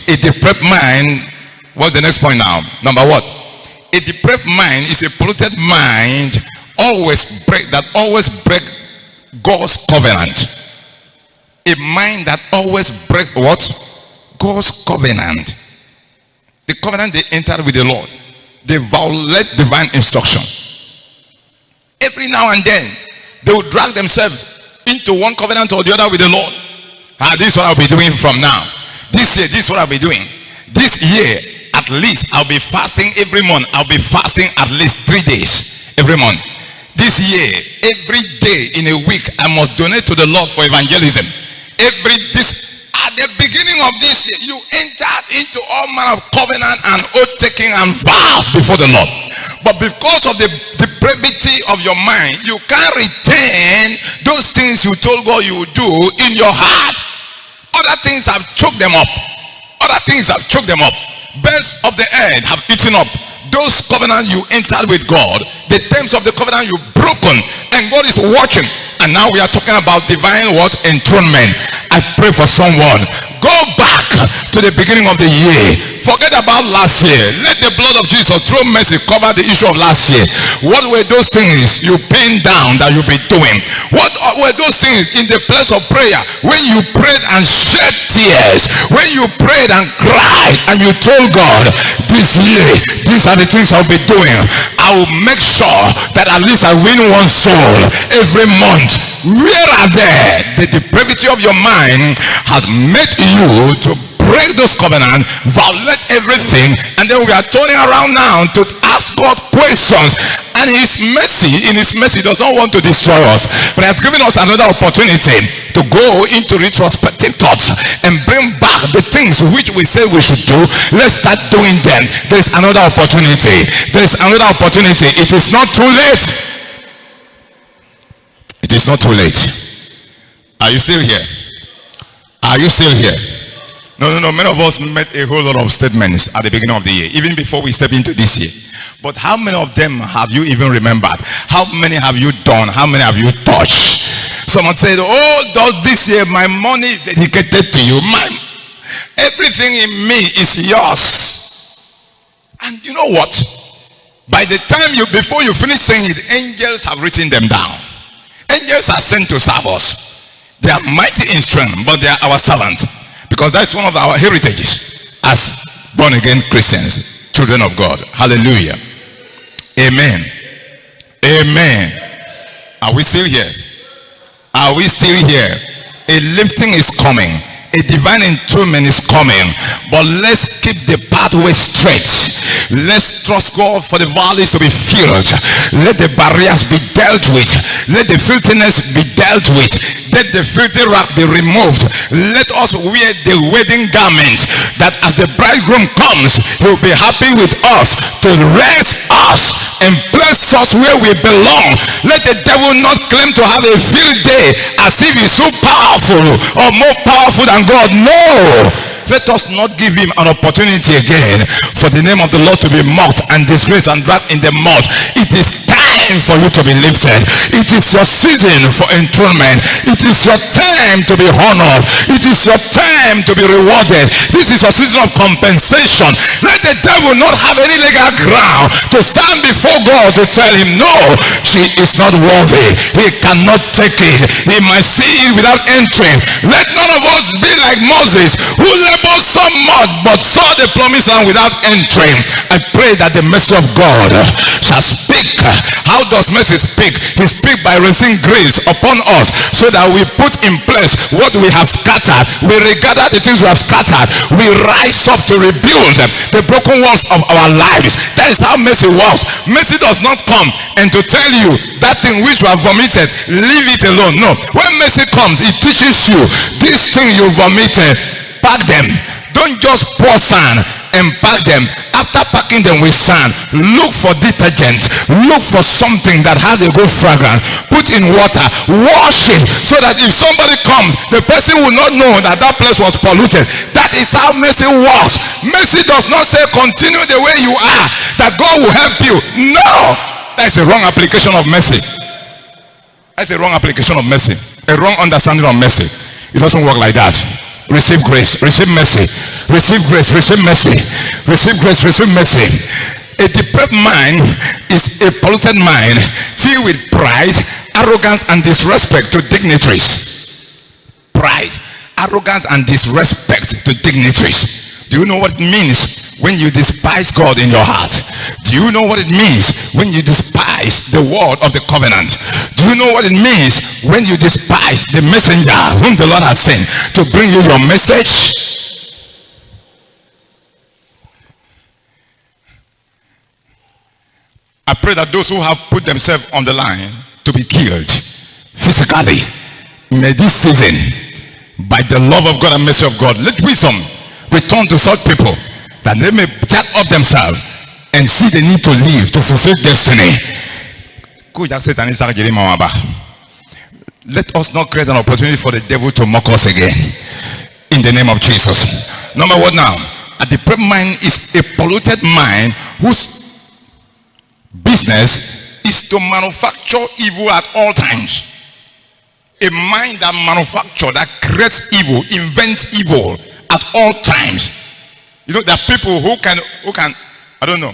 A depraved mind. What's the next point now? Number what? A depraved mind is a polluted mind that always break God's covenant. A mind that always break what? God's covenant. The covenant they entered with the Lord. They violate divine instruction. Every now and then, they will drag themselves into one covenant or the other with the Lord. This is what I'll be doing from now. This year, this is what I'll be doing. This year, at least, I'll be fasting every month. I'll be fasting at least 3 days every month. This year, every day in a week, I must donate to the Lord for evangelism. At the beginning of this year, you entered into all manner of covenant and oath-taking and vows before the Lord. But because of the depravity of your mind, you can't retain those things you told God you would do in your heart. Other things have choked them up. Other things have choked them up. Birds of the air have eaten up those covenants you entered with God. The terms of the covenant you've broken, and God is watching. And now we are talking about divine what? Enthronement. I pray for someone. Go back to the beginning of the year. Forget about last year. Let the blood of Jesus through mercy cover the issue of last year. What were those things you pinned down that you'll be doing? What were those things in the place of prayer when you prayed and shed tears? When you prayed and cried and you told God, this year, these are the things I'll be doing. I will make sure that at least I win one soul every month. Where are they? The depravity of your mind has made you to break those covenants, violate everything, and then we are turning around now to ask God questions. And in his mercy does not want to destroy us, but has given us another opportunity to go into retrospective thoughts and bring back the things which we say we should do. Let's start doing them. There's another opportunity. There's another opportunity. It is not too late. It is not too late. Are you still here? Are you still here? No. Many of us made a whole lot of statements at the beginning of the year, even before we step into this year. But how many of them have you even remembered? How many have you done? How many have you touched? Someone said, oh, this year my money is dedicated to you. Everything in me is yours. And you know what? By the time before you finish saying it, angels have written them down. Angels are sent to serve us. They are mighty in strength, but they are our servants. Because that's one of our heritages as born again Christians, children of God. Hallelujah. Amen. Amen. Are we still here? Are we still here? A lifting is coming. A divine enthronement is coming. But let's keep the pathway straight. Let's trust God for the valleys to be filled. Let the barriers be dealt with. Let the filthiness be dealt with. Let the filthy wrath be removed. Let us wear the wedding garment, that as the bridegroom comes, he will be happy with us to rest us and place us where we belong. Let the devil not claim to have a field day as if he's so powerful or more powerful than God. No. Let us not give him an opportunity again for the name of the Lord to be mocked and disgraced and dragged in the mud. It is time for you to be lifted. It is your season for enthronement. It is your time to be honored. It is your time to be rewarded. This is a season of compensation. Let the devil not have any legal ground to stand before God to tell him, no, she is not worthy. He cannot take it. He might see it without entering. Let none of us be like Moses, who labored so much but saw the promised land without entering. I pray that the mercy of God shall speak. How does mercy speak? He speaks by raising grace upon us, so that we put in place what we have scattered. We regather the things we have scattered. We rise up to rebuild the broken walls of our lives. That is how mercy works. Mercy does not come and to tell you that thing which you have vomited, leave it alone. No. When mercy comes, it teaches you this thing you vomited, pack them. Don't just pour sand and pack them. After packing them with sand, look for detergent. Look for something that has a good fragrance. Put in water. Wash it, so that if somebody comes, the person will not know that that place was polluted. That is how mercy works. Mercy does not say continue the way you are, that God will help you. No. That is a wrong application of mercy. That's a wrong application of mercy. A wrong understanding of mercy. It doesn't work like that. receive grace, receive mercy, receive grace, receive mercy, receive grace, receive mercy. A depraved mind is a polluted mind filled with pride, arrogance, and disrespect to dignitaries. Pride, arrogance, and disrespect to dignitaries. Do you know what it means when you despise God in your heart? Do you know what it means when you despise the word of the covenant? Do you know what it means when you despise the messenger whom the Lord has sent to bring you your message? I pray that those who have put themselves on the line to be killed physically, may this season, by the love of God and mercy of God, let wisdom return to such people that they may jack up themselves and see the need to live to fulfill destiny. Let us not create an opportunity for the devil to mock us again, in the name of Jesus. Number one now, a depraved mind is a polluted mind whose business is to manufacture evil at all times. A mind that manufactures, that creates evil, invents evil at all times. You know, there are people who can I don't know.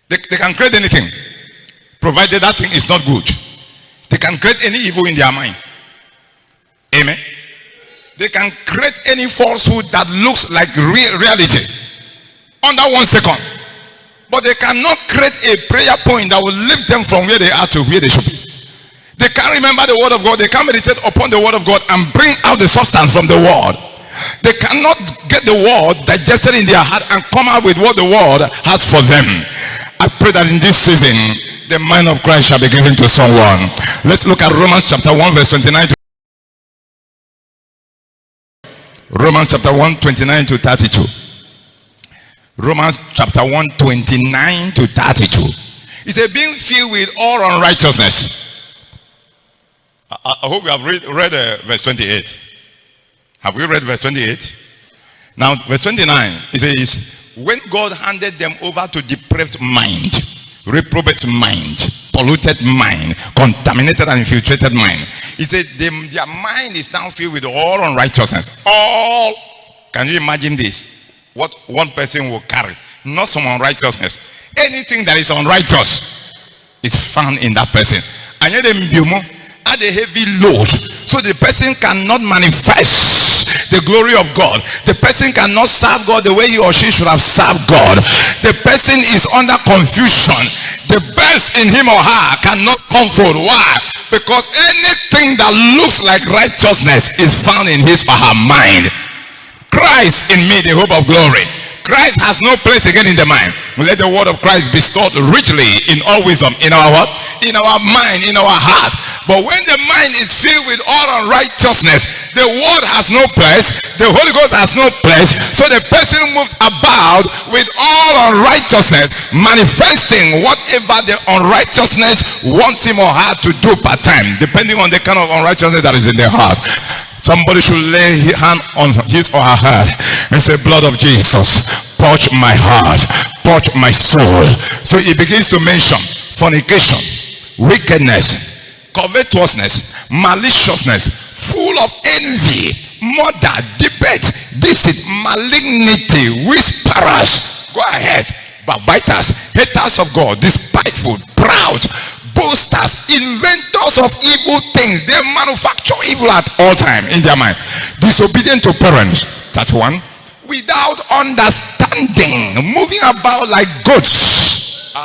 They can create anything, provided that thing is not good. They can create any evil in their mind. Amen. They can create any falsehood that looks like reality under 1 second. But they cannot create a prayer point that will lift them from where they are to where they should be. They can't remember the word of God. They can't meditate upon the word of God and bring out the substance from the word. They cannot get the word digested in their heart and come out with what the word has for them. I pray that in this season, the mind of Christ shall be given to someone. Let's look at Romans chapter 1 verse 29 to Romans chapter 1 29 to 32. Romans chapter 1 29 to 32. It says, being filled with all unrighteousness. I hope you have read verse 28. Have we read verse 28? Now verse 29, it says, when God handed them over to depraved mind, reprobate mind, polluted mind, contaminated and infiltrated mind, he said their mind is now filled with all unrighteousness. All, can you imagine this? What one person will carry, not some unrighteousness. Anything that is unrighteous is found in that person. And yet add a heavy load, so the person cannot manifest the glory of God. The person cannot serve God the way he or she should have served God. The person is under confusion. The best in him or her cannot come forward. Why? Because anything that looks like righteousness is found in his or her mind. Christ in me, the hope of glory. Christ has no place again in the mind. Let the word of Christ be stored richly in all wisdom, in our what? In our mind, in our heart. But when the mind is filled with all unrighteousness, the word has no place, the Holy Ghost has no place, so the person moves about with all unrighteousness, manifesting whatever the unrighteousness wants him or her to do part time, depending on the kind of unrighteousness that is in their heart. Somebody should lay his hand on his or her heart and say, blood of Jesus, purge my heart, purge my soul. So he begins to mention fornication, wickedness, covetousness, maliciousness, full of envy, murder, debate, deceit, malignity, whisperers. Go ahead. Backbiters, haters of God, despiteful, proud, boasters, inventors of evil things. They manufacture evil at all time in their mind. Disobedient to parents. That's one. Without understanding, moving about like goats. He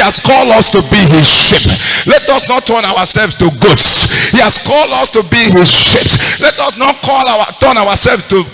has called us to be his sheep. Let us not turn ourselves to goats. He has called us to be his sheep. Let us not turn ourselves to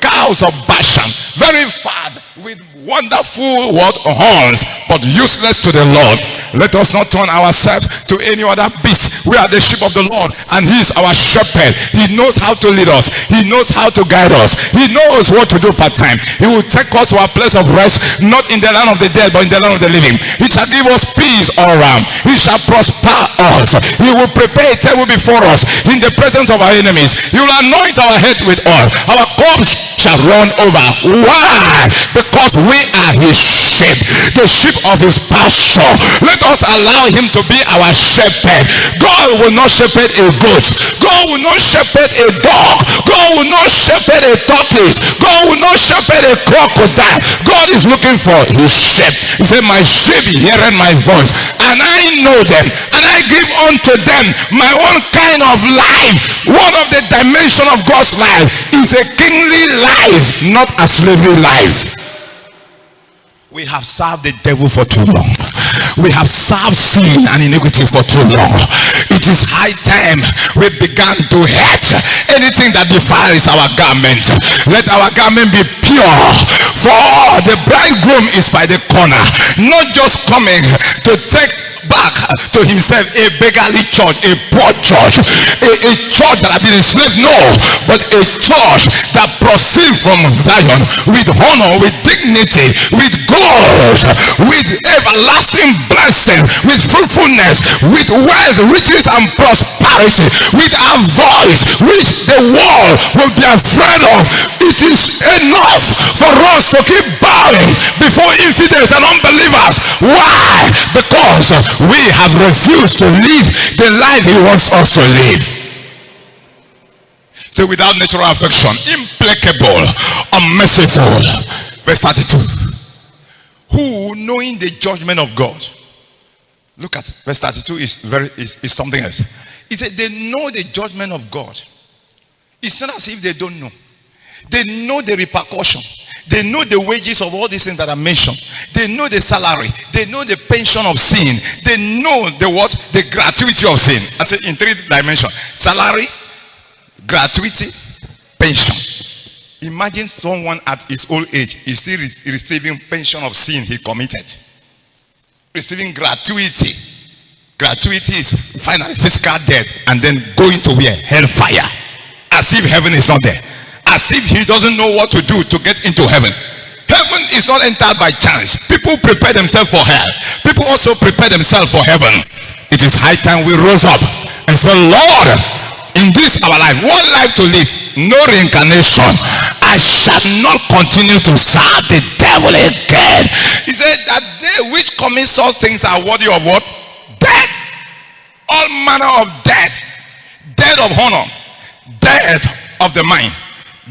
cows of Bashan, very fat with wonderful horns, but useless to the Lord. Let us not turn ourselves to any other beast. We are the sheep of the Lord, and he is our shepherd. He knows how to lead us. He knows how to guide us. He knows what to do part time. He will take us to our place of rest, not in the land of the dead, but in the land of the living. He shall give us peace all around. He shall prosper us. He will prepare a table before us in the presence of our enemies. He will anoint our head with oil. Our cups shall run over. Why? Because we we are his sheep, the sheep of his pasture. Let us allow him to be our shepherd. God will not shepherd a goat. God will not shepherd a dog. God will not shepherd a tortoise. God will not shepherd a crocodile. God is looking for his sheep. He said, my sheep heareth my voice, and I know them, and I give unto them my own kind of life. One of the dimensions of God's life is a kingly life, not a slavery life. We have served the devil for too long. We have served sin and iniquity for too long. It is high time we began to hate anything that defiles our garment. Let our garment be pure, for the bridegroom is by the corner, not just coming to take back to himself a beggarly church, a poor church, a church that has been enslaved. No, but a church that proceeds from Zion with honor, with dignity, with gold, with everlasting blessing, with fruitfulness, with wealth, riches and prosperity, with a voice which the world will be afraid of. It is enough for us to keep bowing before infidels and unbelievers. Why? Because we have refused to live the life he wants us to live. So without natural affection, implacable, unmerciful. Verse 32. Who, knowing the judgment of God. Look at verse 32 is something else. He said they know the judgment of God. It's not as if they don't know. They know the repercussion. They know the wages of all these things that are mentioned. They know the salary. They know the pension of sin. They know the what? The gratuity of sin. I said in 3 dimensions. Salary, gratuity, pension. Imagine someone at his old age is still receiving pension of sin he committed. Receiving gratuity. Gratuity is finally physical death and then going to where? Hellfire. As if heaven is not there. As if he doesn't know what to do to get into heaven. Heaven is not entered by chance. People prepare themselves for hell. People also prepare themselves for heaven. It is high time we rose up and said, Lord, in this our life, one life to live, no reincarnation. I shall not continue to serve the devil again. He said that they which commit such things are worthy of what? Death. All manner of death. Death of honor. Death of the mind.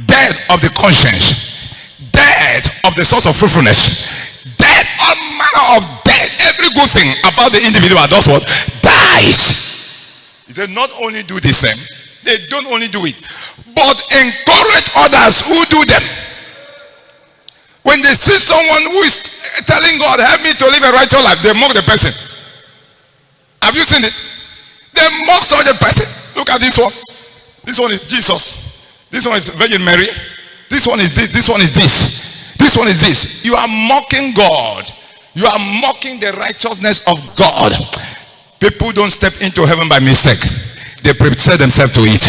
Death of the conscience, death of the source of fruitfulness, death, all manner of death. Every good thing about the individual does what? Dies. He said not only do the same, they don't only do it, but encourage others who do them. When they see someone who is telling God, help me to live a righteous life, they mock the person. Have you seen it? They mock such a person. Look at this one. This one is Jesus. This one is Virgin Mary. This one is this. This one is this. This one is this. You are mocking God. You are mocking the righteousness of God. People don't step into heaven by mistake. They prepare themselves to it.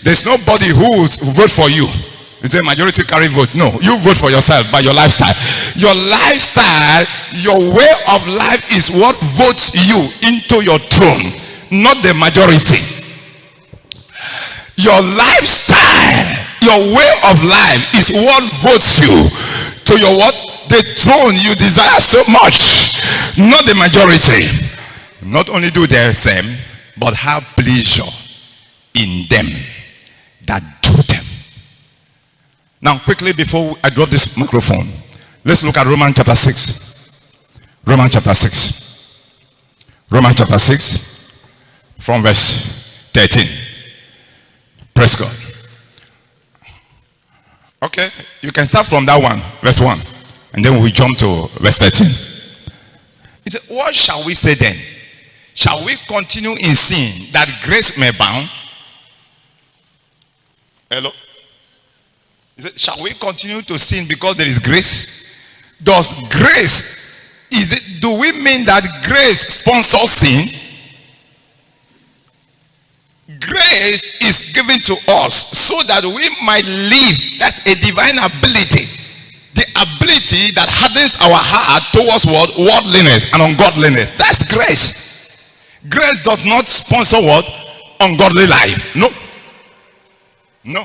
There's nobody who will vote for you. It's a majority carry vote. No, you vote for yourself by your lifestyle. Your lifestyle, your way of life is what votes you into your throne, not the majority. Your lifestyle, your way of life is what votes you to your what? The throne you desire so much, not the majority. Not only do the same, but have pleasure in them that do them. Now quickly before I drop this microphone, let's look at Romans chapter 6. Romans chapter 6. Romans chapter 6 from verse 13. Praise God. Okay, you can start from that one, verse 1, and then we jump to verse 13. He said, what shall we say then? Shall we continue in sin that grace may abound? Hello? He said, shall we continue to sin because there is grace? Does grace, do we mean that grace sponsors sin? Grace is given to us so that we might live. That's a divine ability. The ability that hardens our heart towards what? Worldliness and ungodliness. That's grace. Grace does not sponsor what? Ungodly life. No. No.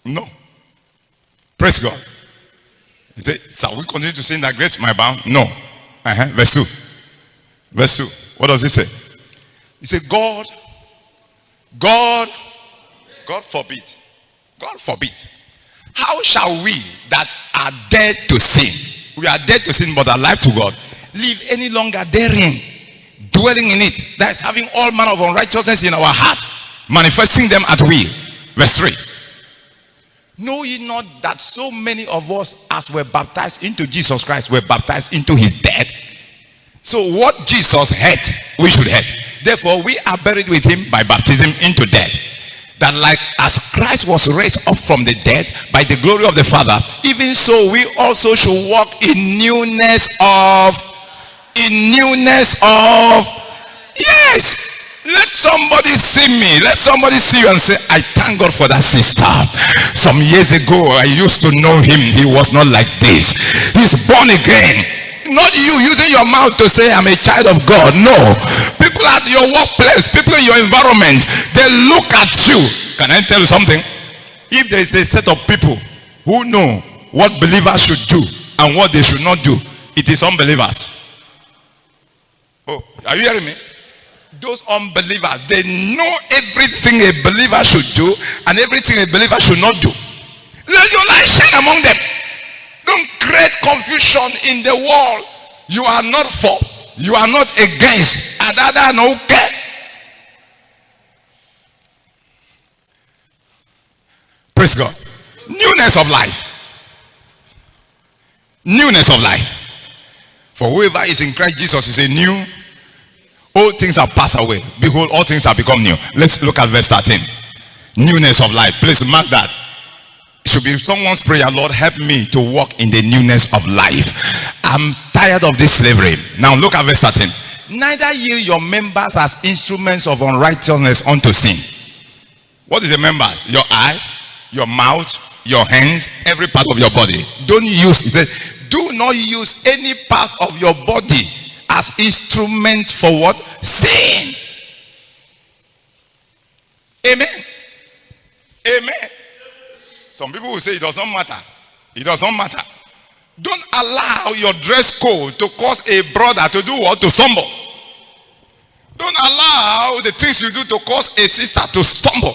No. Praise God. He said, shall we continue to sin that grace may abound? No. Verse 2. Verse 2. What does it say? He said, God forbid. God forbid. How shall we that are dead to sin, we are dead to sin but alive to God, live any longer therein, dwelling in it, that is having all manner of unrighteousness in our heart, manifesting them at will? Verse 3. Know ye not that so many of us as were baptized into Jesus Christ were baptized into his death? So what Jesus had, we should have. Therefore we are buried with him by baptism into death, that like as Christ was raised up from the dead by the glory of the Father, even so we also should walk in newness of, yes. Let somebody see me. Let somebody see you and say, I thank God for that sister. Some years ago, I used to know him. He was not like this. He's born again. Not you using your mouth to say, I'm a child of God. No. People at your workplace, people in your environment, they look at you. Can I tell you something? If there is a set of people who know what believers should do and what they should not do, it is unbelievers. Oh, are you hearing me? Those unbelievers, they know everything a believer should do and everything a believer should not do. Let your light shine among them. Don't create confusion in the world. You are not for, you are not against. Adada no care. Praise God. Newness of life. Newness of life. For whoever is in Christ Jesus is a new. All things have passed away. Behold, all things have become new. Let's look at verse 13. Newness of life. Please mark that. It should be someone's prayer. Lord, help me to walk in the newness of life. I'm tired of this slavery. Now look at verse 13. Neither yield your members as instruments of unrighteousness unto sin. What is a member? Your eye, your mouth, your hands, every part of your body. Don't use, he said, do not use any part of your body as instrument for what? Sin. Amen. Amen. Some people will say it does not matter. It does not matter. Don't allow your dress code to cause a brother to do what? To stumble. Don't allow the things you do to cause a sister to stumble.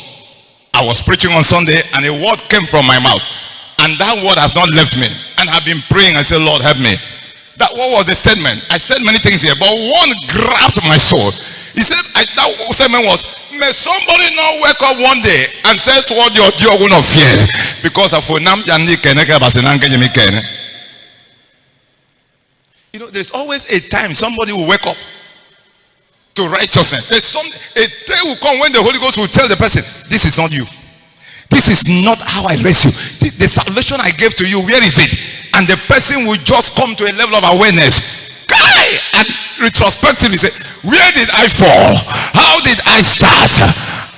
I was preaching on Sunday and a word came from my mouth. And that word has not left me. And I've been praying and said, Lord, help me. That what was the statement? I said many things here, but one grabbed my soul. He said, that statement was, may somebody not wake up one day and says what you're going to fear because of you know, there's always a time somebody will wake up to righteousness. There's a day will come when the Holy Ghost will tell the person, this is not you. This is not how I raised you. The salvation I gave to you, where is it? And the person will just come to a level of awareness. And retrospectively say, where did I fall? How did I start?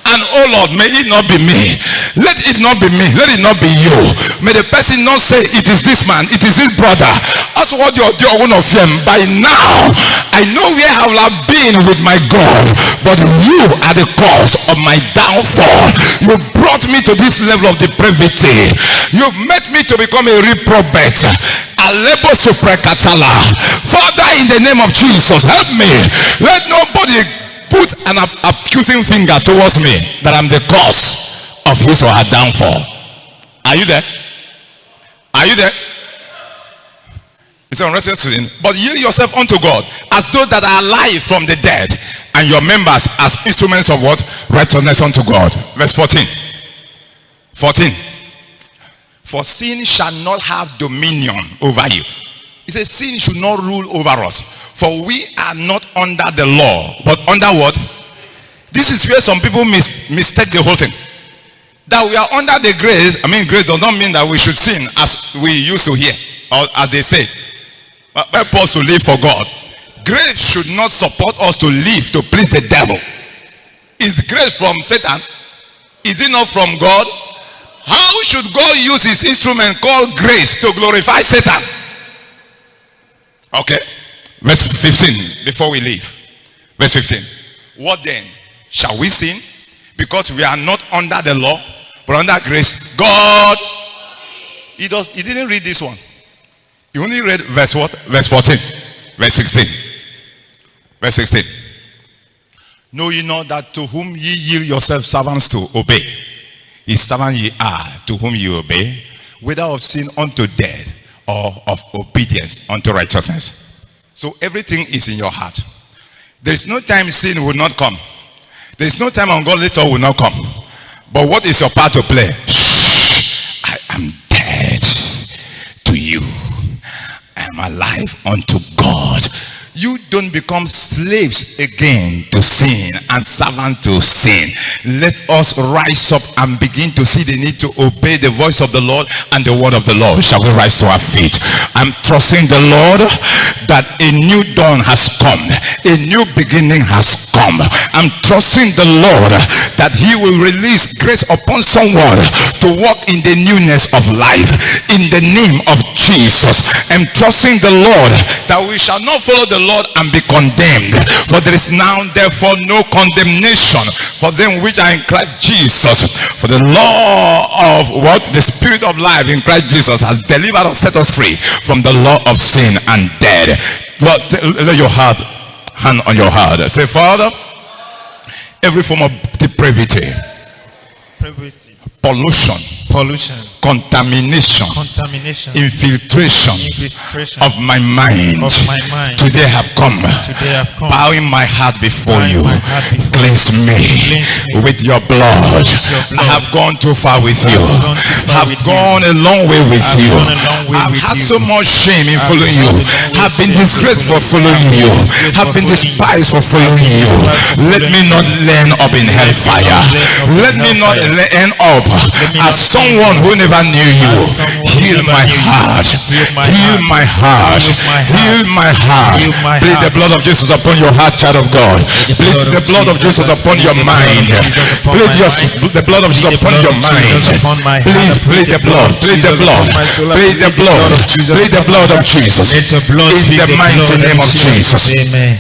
And oh Lord, may it not be me. Let it not be me. Let it not be you. May the person not say it is this man, it is his brother. That's what you're doing of him. By now, I know where I have been with my God, but you are the cause of my downfall. You brought me to this level of depravity. You've made me to become a reprobate. Father, in the name of Jesus, help me. Let nobody put an accusing finger towards me that I'm the cause of his or her downfall. Are you there? Are you there? It's unrighteous sin. But yield yourself unto God as those that are alive from the dead, and your members as instruments of what? Righteousness unto God. Verse 14. 14. For sin shall not have dominion over you. He says sin should not rule over us. For we are not under the law, but under what? This is where some people mistake the whole thing. That we are under the grace. I mean, grace does not mean that we should sin as we used to hear, or as they say. But help us to live for God. Grace should not support us to live to please the devil. Is grace from Satan? Is it not from God? How should God use his instrument called grace to glorify Satan? Okay. Verse 15, before we leave. Verse 15. What then? Shall we sin? Because we are not under the law, but under grace. God, he didn't read this one. You only read verse what? Verse 14. Verse 16. Verse 16. Know ye not that to whom ye yield yourselves servants to obey, his servant ye are to whom ye obey, whether of sin unto death or of obedience unto righteousness. So everything is in your heart. There is no time sin will not come. There is no time ungodly thought will not come. But what is your part to play? I am dead to you. I am alive unto God. You don't become slaves again to sin and servant to sin. Let us rise up and begin to see the need to obey the voice of the Lord and the word of the Lord. Shall we rise to our feet? I'm trusting the Lord that a new dawn has come. A new beginning has come. I'm trusting the Lord that he will release grace upon someone to walk in the newness of life. In the name of Jesus. I'm trusting the Lord that we shall not follow the Lord and be condemned, for there is now therefore no condemnation for them which are in Christ Jesus. For the law of what? The spirit of life in Christ Jesus has delivered us, set us free from the law of sin and death. Lord, lay your hand on your heart. Say, Father, every form of depravity, pollution, contamination, infiltration of my mind, today have come, bowing my heart before you. Cleanse me with your blood. I have gone too far with you. I have gone a long way with you. I've had so much shame in following you. I've been disgraced for following you. I've been despised for following you. Let me not land up in hellfire. Let me not end up as someone who never knew you. Heal my heart. Heal my heart. Heal my heart. Plead the blood of Jesus upon your heart, child of God. Plead the blood of Jesus upon your mind. Plead the blood of Jesus upon your mind. Plead the blood. Plead the blood. Plead the blood. Plead the blood of Jesus. In the mighty name of Jesus. Amen.